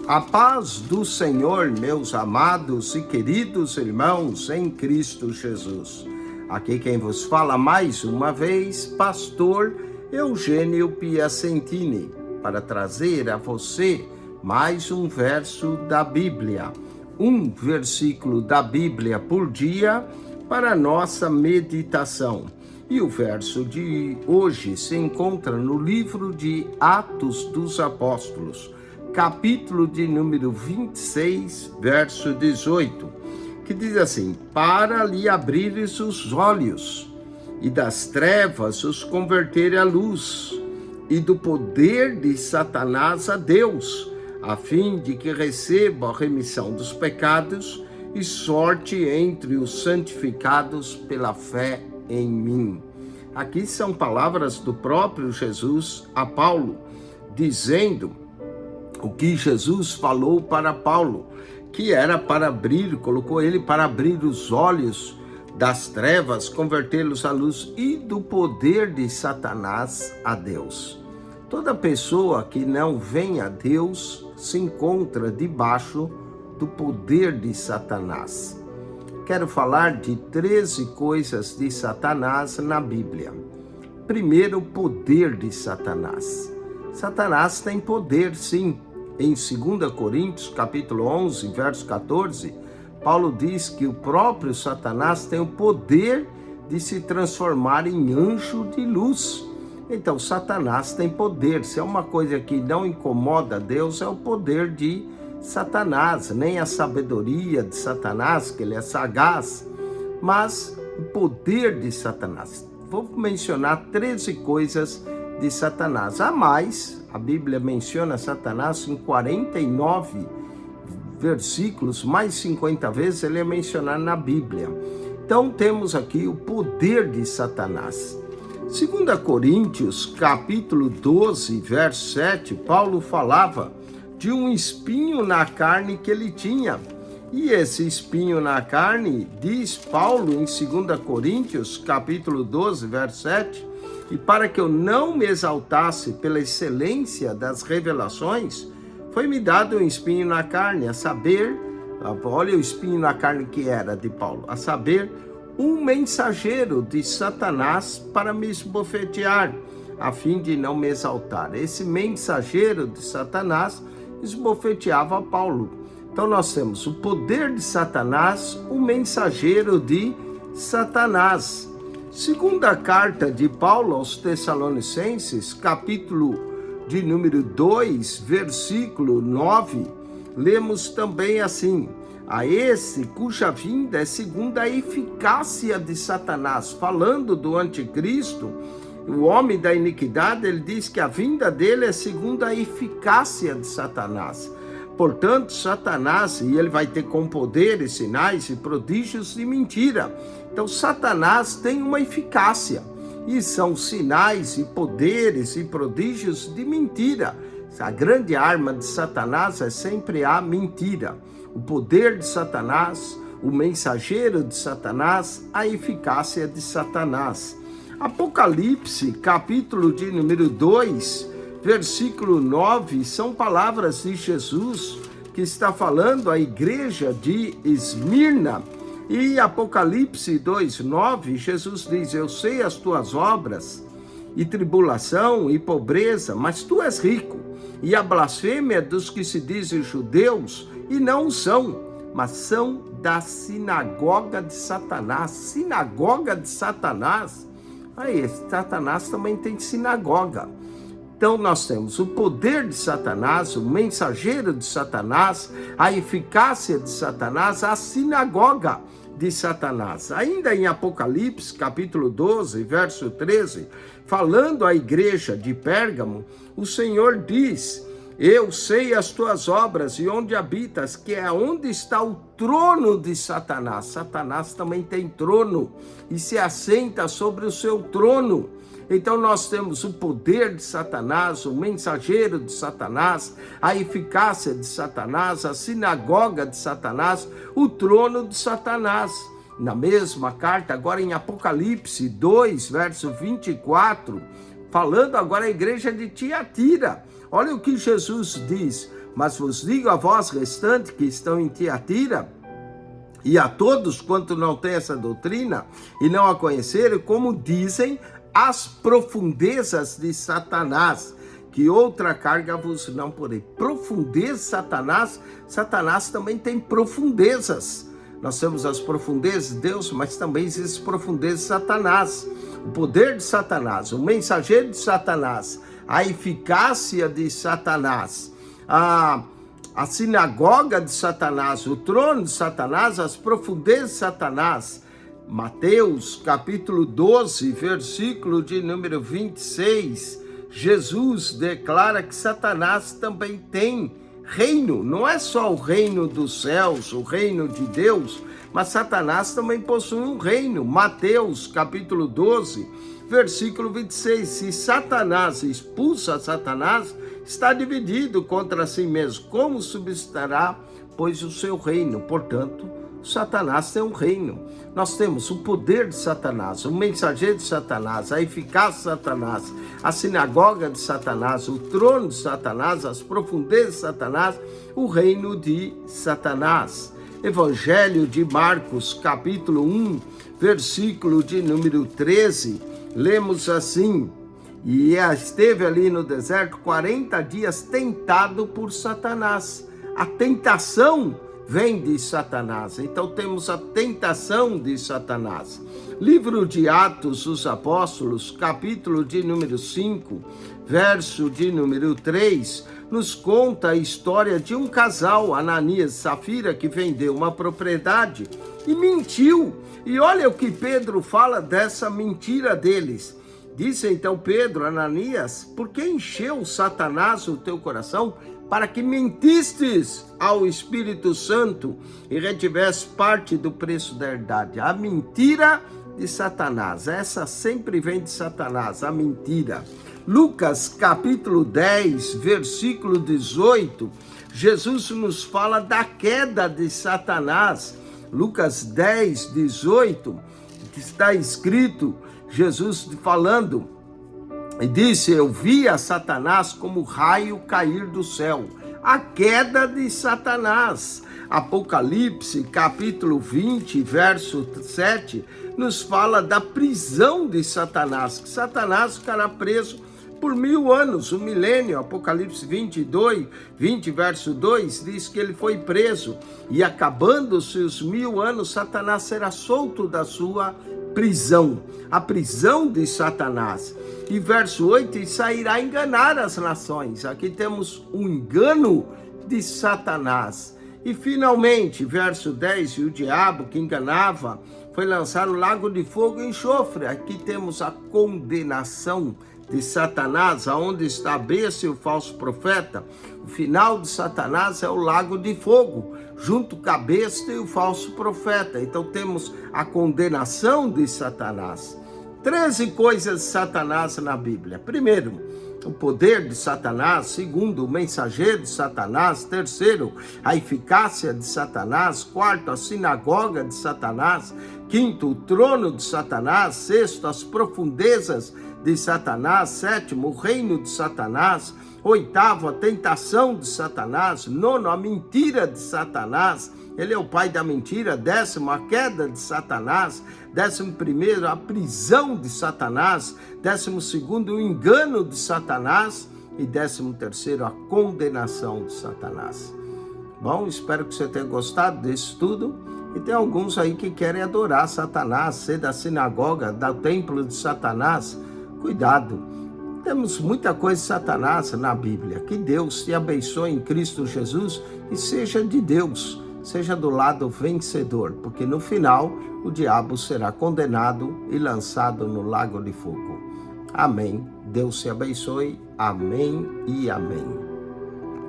A paz do Senhor, meus amados e queridos irmãos em Cristo Jesus. Aqui quem vos fala mais uma vez, pastor Eugênio Piacentini, para trazer a você mais um verso da Bíblia, um versículo da Bíblia por dia para nossa meditação. E o verso de hoje se encontra no livro de Atos dos Apóstolos, capítulo de número 26, verso 18, que diz assim: para lhe abrires os olhos, e das trevas os converter à luz, e do poder de Satanás a Deus, a fim de que receba a remissão dos pecados e sorte entre os santificados pela fé em mim. Aqui são palavras do próprio Jesus a Paulo, dizendo o que Jesus falou para Paulo, que era para abrir, colocou ele para abrir os olhos das trevas, convertê-los à luz e do poder de Satanás a Deus. Toda pessoa que não vem a Deus se encontra debaixo do poder de Satanás. Quero falar de 13 coisas de Satanás na Bíblia. Primeiro, o poder de Satanás. Satanás tem poder, sim. Em 2 Coríntios, capítulo 11, verso 14, Paulo diz que o próprio Satanás tem o poder de se transformar em anjo de luz. Então, Satanás tem poder. Se é uma coisa que não incomoda Deus, é o poder de Satanás, nem a sabedoria de Satanás, que ele é sagaz, mas o poder de Satanás. Vou mencionar 13 coisas de Satanás. A mais, a Bíblia menciona Satanás em 49 versículos, mais 50 vezes ele é mencionado na Bíblia. Então temos aqui o poder de Satanás. 2 Coríntios, capítulo 12, verso 7, Paulo falava de um espinho na carne que ele tinha. E esse espinho na carne, diz Paulo em 2 Coríntios, capítulo 12, verso 7, e para que eu não me exaltasse pela excelência das revelações, foi-me dado um espinho na carne, a saber, olha o espinho na carne que era de Paulo, a saber, um mensageiro de Satanás para me esbofetear, a fim de não me exaltar. Esse mensageiro de Satanás esbofeteava Paulo. Então nós temos o poder de Satanás, o mensageiro de Satanás. Segunda carta de Paulo aos Tessalonicenses, capítulo de número 2, versículo 9, lemos também assim: a esse cuja vinda é segundo a eficácia de Satanás. Falando do anticristo, o homem da iniquidade, ele diz que a vinda dele é segundo a eficácia de Satanás. Portanto, Satanás, e ele vai ter com poderes, sinais e prodígios de mentira. Então, Satanás tem uma eficácia, e são sinais e poderes e prodígios de mentira. A grande arma de Satanás é sempre a mentira. O poder de Satanás, o mensageiro de Satanás, a eficácia de Satanás. Apocalipse, capítulo de número 2, versículo 9, são palavras de Jesus que está falando à igreja de Esmirna. E Apocalipse 2:9, Jesus diz: eu sei as tuas obras, e tribulação e pobreza, mas tu és rico, e a blasfêmia dos que se dizem judeus, e não são, mas são da sinagoga de Satanás. Sinagoga de Satanás? Aí, Satanás também tem sinagoga. Então nós temos o poder de Satanás, o mensageiro de Satanás, a eficácia de Satanás, a sinagoga de Satanás. Ainda em Apocalipse, capítulo 12, verso 13, falando à igreja de Pérgamo, o Senhor diz: eu sei as tuas obras e onde habitas, que é onde está o trono de Satanás. Satanás também tem trono e se assenta sobre o seu trono. Então nós temos o poder de Satanás, o mensageiro de Satanás, a eficácia de Satanás, a sinagoga de Satanás, o trono de Satanás. Na mesma carta, agora em Apocalipse 2, verso 24, falando agora à igreja de Tiatira. Olha o que Jesus diz: mas vos digo a vós restantes que estão em Tiatira, e a todos quanto não têm essa doutrina e não a conhecerem, como dizem as profundezas de Satanás, que outra carga vos não porei. Profundeza, Satanás também tem profundezas. Nós temos as profundezas de Deus, mas também existem profundezas de Satanás. O poder de Satanás, o mensageiro de Satanás, a eficácia de Satanás, a sinagoga de Satanás, o trono de Satanás, as profundezas de Satanás. Mateus capítulo 12, versículo de número 26, Jesus declara que Satanás também tem reino. Não é só o reino dos céus, o reino de Deus, mas Satanás também possui um reino. Mateus capítulo 12, versículo 26, se Satanás expulsa Satanás, está dividido contra si mesmo. Como subsistirá, pois, o seu reino? Portanto, Satanás tem um reino. Nós temos o poder de Satanás, o mensageiro de Satanás, a eficácia de Satanás, a sinagoga de Satanás, o trono de Satanás, as profundezas de Satanás, o reino de Satanás. Evangelho de Marcos, capítulo 1, versículo de número 13, lemos assim: e esteve ali no deserto 40 dias tentado por Satanás. A tentação vem de Satanás. Então temos a tentação de Satanás. Livro de Atos dos Apóstolos, capítulo de número 5, verso de número 3, nos conta a história de um casal, Ananias e Safira, que vendeu uma propriedade e mentiu. E olha o que Pedro fala dessa mentira deles. Disse então Pedro, Ananias: por que encheu Satanás o teu coração para que mentistes ao Espírito Santo e retivesse parte do preço da herdade? A mentira de Satanás, essa sempre vem de Satanás, a mentira. Lucas capítulo 10, versículo 18, Jesus nos fala da queda de Satanás. Lucas 10, 18, que está escrito, Jesus falando, e disse: eu vi a Satanás como raio cair do céu. A queda de Satanás. Apocalipse, capítulo 20, verso 7, nos fala da prisão de Satanás, que Satanás ficará preso por 1000 anos, o milênio. Apocalipse 20, verso 2, diz que ele foi preso, e acabando-se os 1000 anos, Satanás será solto da sua prisão, a prisão de Satanás. E verso 8, e sairá a enganar as nações. Aqui temos o engano de Satanás. E finalmente, verso 10, e o diabo que enganava foi lançado no lago de fogo e enxofre. Aqui temos a condenação de Satanás, aonde está a besta e o falso profeta. O final de Satanás é o lago de fogo, junto com a besta e o falso profeta. Então temos a condenação de Satanás. 13 coisas de Satanás na Bíblia. Primeiro, o poder de Satanás. Segundo, o mensageiro de Satanás. Terceiro, a eficácia de Satanás. Quarto, a sinagoga de Satanás. Quinto, o trono de Satanás. Sexto, as profundezas de Satanás. Sétimo, o reino de Satanás. Oitavo, a tentação de Satanás. Nono, a mentira de Satanás. Ele é o pai da mentira. Décimo, a queda de Satanás. 11º, a prisão de Satanás. 12º, o engano de Satanás. E 13º, a condenação de Satanás. Bom, espero que você tenha gostado desse estudo. E tem alguns aí que querem adorar Satanás, ser da sinagoga, do templo de Satanás. Cuidado, temos muita coisa de Satanás na Bíblia. Que Deus te abençoe em Cristo Jesus e seja de Deus, seja do lado vencedor, porque no final o diabo será condenado e lançado no lago de fogo. Amém. Deus te abençoe. Amém e amém.